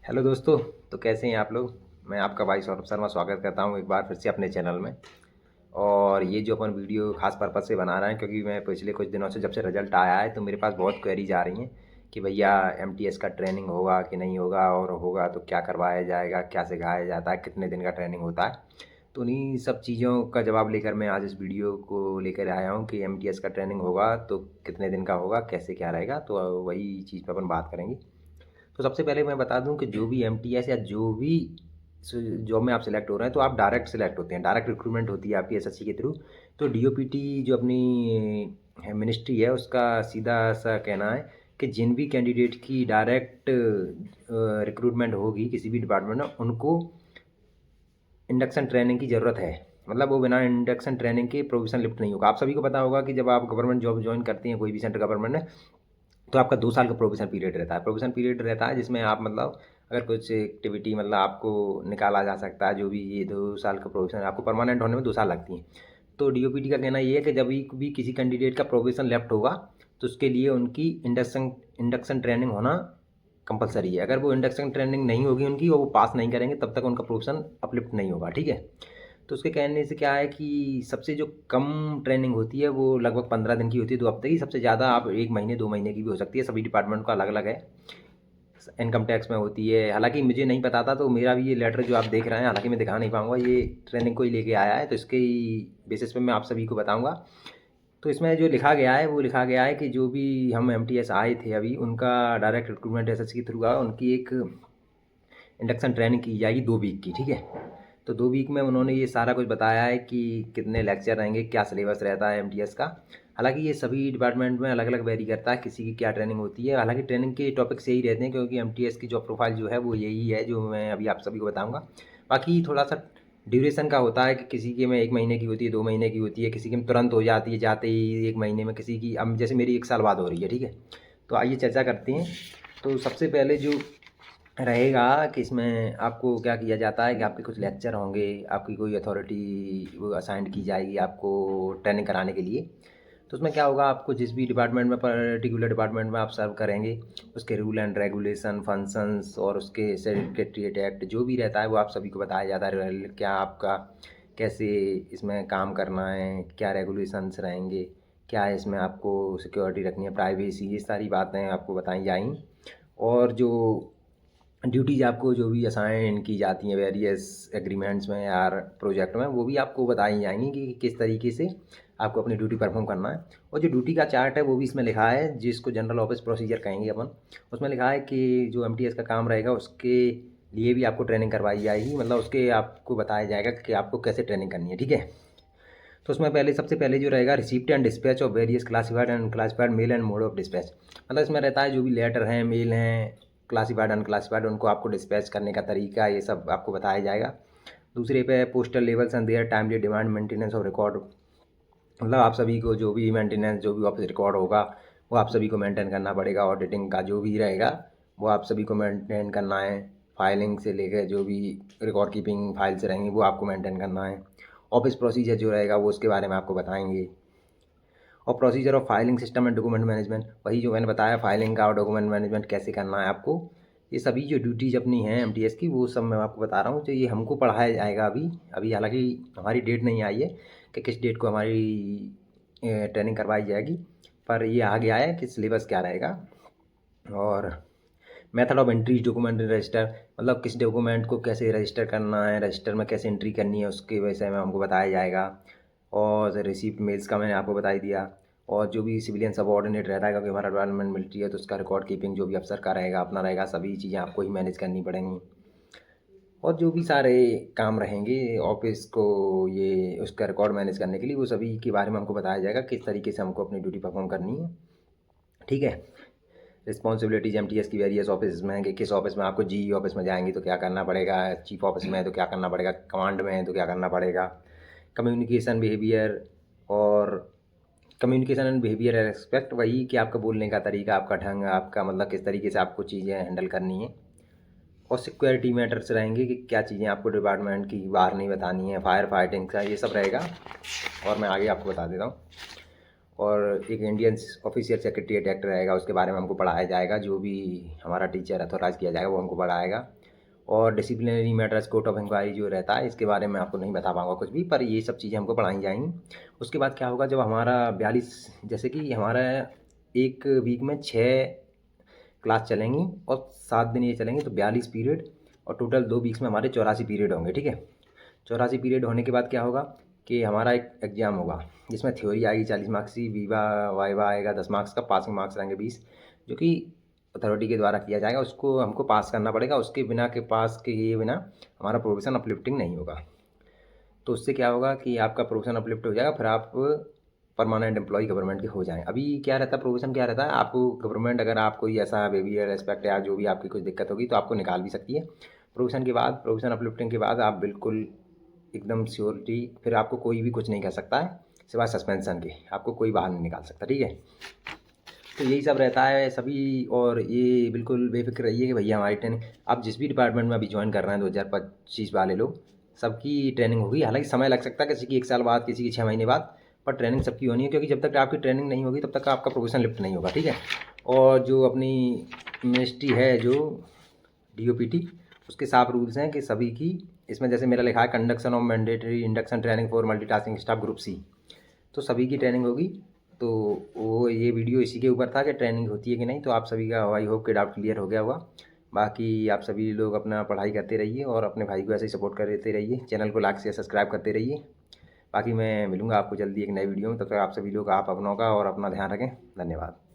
Hello दोस्तों। तो कैसे हैं आप लोग। मैं आपका भाई सौरभ शर्मा स्वागत करता हूं एक बार फिर से अपने चैनल में। और ये जो अपन वीडियो खास पर्पज़ से बना रहे हैं क्योंकि मैं पिछले कुछ दिनों से जब से रिज़ल्ट आया है तो मेरे पास बहुत क्वेरीज आ रही हैं कि भैया एमटीएस का ट्रेनिंग होगा कि नहीं होगा, और होगा तो क्या करवाया जाएगा, क्या सिखाया जाता है, कितने दिन का ट्रेनिंग होता है। तो उन्हीं सब चीज़ों का जवाब लेकर मैं आज इस वीडियो को लेकर आया हूँ कि एमटीएस का ट्रेनिंग होगा तो कितने दिन का होगा, कैसे क्या रहेगा। तो वही चीज़ पर अपन बात करेंगे। तो सबसे पहले मैं बता दूं कि जो भी एमटीएस या जो भी जॉब में आप सिलेक्ट हो रहे हैं तो आप डायरेक्ट सिलेक्ट होते हैं, डायरेक्ट रिक्रूटमेंट होती है आपकी एसएससी के थ्रू। तो डीओपीटी जो अपनी मिनिस्ट्री है उसका सीधा सा कहना है कि जिन भी कैंडिडेट की डायरेक्ट रिक्रूटमेंट होगी किसी भी डिपार्टमेंट में उनको इंडक्शन ट्रेनिंग की ज़रूरत है। मतलब वो बिना इंडक्शन ट्रेनिंग के प्रोविज़न लिफ्ट नहीं होगा। आप सभी को पता होगा कि जब आप गवर्नमेंट जॉब ज्वाइन करती हैं कोई भी सेंट्रल गवर्नमेंट में, तो आपका 2 साल का प्रोबेशन पीरियड रहता है। प्रोबेशन पीरियड रहता है जिसमें आप मतलब अगर कुछ एक्टिविटी मतलब आपको निकाला जा सकता है, जो भी ये 2 साल का प्रोबेशन आपको परमानेंट होने में 2 साल लगती हैं। तो डीओपीटी का कहना ये है कि जब भी किसी कैंडिडेट का प्रोबेशन लेफ्ट होगा तो उसके लिए उनकी इंडक्शन ट्रेनिंग होना कंपलसरी है। अगर वो इंडक्शन ट्रेनिंग नहीं होगी उनकी और वो पास नहीं करेंगे तब तक उनका प्रोबेशन अपलिफ्ट नहीं होगा। ठीक है। तो उसके कहने से क्या है कि सबसे जो कम ट्रेनिंग होती है वो लगभग 15 दिन की होती है, 2 हफ्ते की। सबसे ज़्यादा आप 1 महीने 2 महीने की भी हो सकती है। सभी डिपार्टमेंट का अलग अलग है। इनकम टैक्स में होती है, हालांकि मुझे नहीं पता था, तो मेरा भी ये लेटर जो आप देख रहे हैं, हालांकि मैं दिखा नहीं पाऊंगा, ये ट्रेनिंग को ही लेके आया है, तो इसके ही बेसिस पे मैं आप सभी को बताऊंगा। तो इसमें जो लिखा गया है वो लिखा गया है कि जो भी हम एमटीएस आए थे अभी उनका डायरेक्ट रिक्रूटमेंट एसएससी के थ्रू का उनकी एक इंडक्शन ट्रेनिंग की जाएगी 2 वीक की। ठीक है। तो 2 वीक में उन्होंने ये सारा कुछ बताया है कि कितने लेक्चर रहेंगे, क्या सिलेबस रहता है एमटीएस का। हालांकि ये सभी डिपार्टमेंट में अलग अलग वेरी करता है किसी की क्या ट्रेनिंग होती है। हालांकि ट्रेनिंग के टॉपिक्स यही रहते हैं क्योंकि एमटीएस की जॉब प्रोफाइल जो है वो यही है जो मैं अभी आप सभी को बताऊँगा। बाकी थोड़ा सा ड्यूरेशन का होता है कि किसी के में 1 महीने की होती है, 2 महीने की होती है, किसी की में तुरंत हो जाती है जाते ही 1 महीने में, किसी की अब जैसे मेरी 1 साल बाद हो रही है। ठीक है। तो आइए चर्चा करते हैं। तो सबसे पहले जो रहेगा कि इसमें आपको क्या किया जाता है कि आपके कुछ लेक्चर होंगे, आपकी कोई अथॉरिटी वो असाइंड की जाएगी आपको ट्रेनिंग कराने के लिए। तो उसमें क्या होगा, आपको जिस भी डिपार्टमेंट में पर्टिकुलर डिपार्टमेंट में आप सर्व करेंगे उसके रूल एंड रेगुलेशन फंक्शंस और उसके सेक्रेटरीट एक्ट जो भी रहता है वो आप सभी को बताया जाता है। क्या आपका कैसे इसमें काम करना है, क्या रेगुलेशंस रहेंगे, क्या इसमें आपको सिक्योरिटी रखनी है, प्राइवेसी, ये सारी बातें आपको बताई जाएंगी। और जो ड्यूटीज़ आपको जो भी असाइन की जाती हैं वेरियस एग्रीमेंट्स में या प्रोजेक्ट में वो भी आपको बताई जाएंगी कि किस तरीके से आपको अपनी ड्यूटी परफॉर्म करना है। और जो ड्यूटी का चार्ट है वो भी इसमें लिखा है जिसको जनरल ऑफिस प्रोसीजर कहेंगे अपन। उसमें लिखा है कि जो एमटीएस का काम रहेगा उसके लिए भी आपको ट्रेनिंग करवाई जाएगी, मतलब उसके आपको बताया जाएगा कि आपको कैसे ट्रेनिंग करनी है। ठीक है। तो उसमें पहले सबसे पहले जो रहेगा receipt and dispatch of various classified and classified male and mode of dispatch. मतलब इसमें रहता है जो भी लेटर हैं, मेल हैं, क्लासिफाइड अनक्लासिफाइड, उनको आपको डिस्पैच करने का तरीका ये सब आपको बताया जाएगा। दूसरे पे postal levels and their timely demand maintenance of record. मतलब आप सभी को जो भी मेंटेनेंस जो भी ऑफिस रिकॉर्ड होगा वो आप सभी को मेंटेन करना पड़ेगा। ऑडिटिंग का जो भी रहेगा वो आप सभी को मेंटेन करना है। फाइलिंग से लेकर जो भी रिकॉर्ड कीपिंग फाइल्स रहेंगी वो आपको मेंटेन करना है। ऑफिस प्रोसीजर जो रहेगा वो उसके बारे में आपको बताएंगे। और procedure of filing system and document management, वही जो मैंने बताया फाइलिंग का और डॉक्यूमेंट मैनेजमेंट कैसे करना है आपको। ये सभी जो ड्यूटीज अपनी हैं एमटीएस की वो सब मैं आपको बता रहा हूँ। तो ये हमको पढ़ाया जाएगा अभी अभी हालांकि हमारी डेट नहीं आई है कि किस डेट को हमारी ट्रेनिंग करवाई जाएगी, पर ये आ गया है कि सिलेबस क्या रहेगा। और method of entry document register, मतलब किस डॉक्यूमेंट को कैसे रजिस्टर करना है, रजिस्टर में कैसे एंट्री करनी है उसके विषय में हमको बताया जाएगा। और रिसीप्ट मेल्स का मैंने आपको बता ही दिया। और जो भी सिविलियन सबऑर्डिनेट रहता है क्योंकि हमारा डिपार्टमेंट मिलिट्री है तो उसका रिकॉर्ड कीपिंग जो भी अफसर का रहेगा अपना रहेगा, सभी चीज़ें आपको ही मैनेज करनी पड़ेंगी। और जो भी सारे काम रहेंगे ऑफिस को ये उसका रिकॉर्ड मैनेज करने के लिए वो सभी के बारे में हमको बताया जाएगा किस तरीके से हमको अपनी ड्यूटी परफॉर्म करनी है। ठीक है। रिस्पॉन्सिबिलिटीज एमटीएस की वेरियस ऑफिस में हैं कि किस ऑफिस में आपको जी ऑफिस में जाएंगी तो क्या करना पड़ेगा, चीफ ऑफिस में है तो क्या करना पड़ेगा, कमांड में है तो क्या करना पड़ेगा। कम्युनिकेशन बिहेवियर और कम्युनिकेशन एंड बिहेवियर एक्सपेक्ट, वही कि आपका बोलने का तरीका, आपका ढंग, आपका मतलब किस तरीके से आपको चीज़ें हैंडल करनी है। और सिक्योरिटी मैटर्स रहेंगे कि क्या चीज़ें आपको डिपार्टमेंट की बाहर नहीं बतानी है, फायर फाइटिंग का ये सब रहेगा। और मैं आगे आपको बता देता हूँ। और एक इंडियन ऑफिशियल सेक्रेटरीट एक्ट रहेगा उसके बारे में हमको पढ़ाया जाएगा, जो भी हमारा टीचर अथोराइज किया जाएगा वो हमको पढ़ाएगा। और disciplinary matters, court of inquiry जो रहता है, इसके बारे में आपको नहीं बता पाऊँगा कुछ भी, पर ये सब चीज़ें हमको पढ़ाई जाएंगी। उसके बाद क्या होगा, जब हमारा 42, जैसे कि हमारा एक वीक में 6 क्लास चलेंगी और 7 दिन ये चलेंगे, तो 42 पीरियड, और टोटल 2 वीक्स में हमारे 84 पीरियड होंगे, ठीक है। 84 पीरियड होने के बाद क्या होगा कि हमारा एक एग्ज़ाम होगा, जिसमें थ्योरी आएगी 40 मार्क्स की, वीवा वाइवा आएगा 10 मार्क्स का, पासिंग मार्क्स रहेंगे 20, जो कि अथॉरिटी के द्वारा किया जाएगा। उसको हमको पास करना पड़ेगा, उसके बिना के पास के बिना हमारा प्रोफेशन अपलिफ्टिंग नहीं होगा। तो उससे क्या होगा कि आपका प्रोफेशन अपलिफ्ट हो जाएगा, फिर आप परमानेंट एम्प्लॉय गवर्नमेंट के हो जाएँ। अभी क्या रहता है, प्रोविज़न क्या रहता है, आपको गवर्नमेंट अगर आप कोई ऐसा बिहेवियर एस्पेक्ट या जो भी आपकी कुछ दिक्कत होगी तो आपको निकाल भी सकती है। प्रोविज़न के बाद, प्रोविज़न अपलिफ्टिंग के बाद आप बिल्कुल एकदम श्योरिटी, फिर आपको कोई भी कुछ नहीं कर सकता है सिवाय सस्पेंशन के, आपको कोई बाहर नहीं निकाल सकता, ठीक है। तो यही सब रहता है सभी, और ये बिल्कुल बेफिक्र रहिए कि भैया हमारी ट्रेनिंग, आप जिस भी डिपार्टमेंट में अभी ज्वाइन कर रहे हैं 2025 वाले लोग, सबकी ट्रेनिंग होगी। हालांकि समय लग सकता है, किसी की 1 साल बाद, किसी की 6 महीने बाद, पर ट्रेनिंग सबकी होनी है, क्योंकि जब तक आपकी ट्रेनिंग नहीं होगी तब तक आपका प्रोफेशन लिफ्ट नहीं होगा, ठीक है। और जो अपनी मिनिस्ट्री है, जो DOPT, उसके साफ रूल्स हैं कि सभी की, इसमें जैसे मेरा लिखा है conduction of mandatory induction training for multitasking staff group C, तो सभी की ट्रेनिंग होगी। तो वो ये वीडियो इसी के ऊपर था कि ट्रेनिंग होती है कि नहीं। तो आप सभी का आई होप कि डाउट क्लियर हो गया होगा। बाकी आप सभी लोग अपना पढ़ाई करते रहिए और अपने भाई को ऐसे ही सपोर्ट करते रहिए, चैनल को लाइक शेयर सब्सक्राइब करते रहिए। बाकी मैं मिलूँगा आपको जल्दी एक नई वीडियो में, तब तक आप सभी लोग आप अपनों का और अपना ध्यान रखें। धन्यवाद।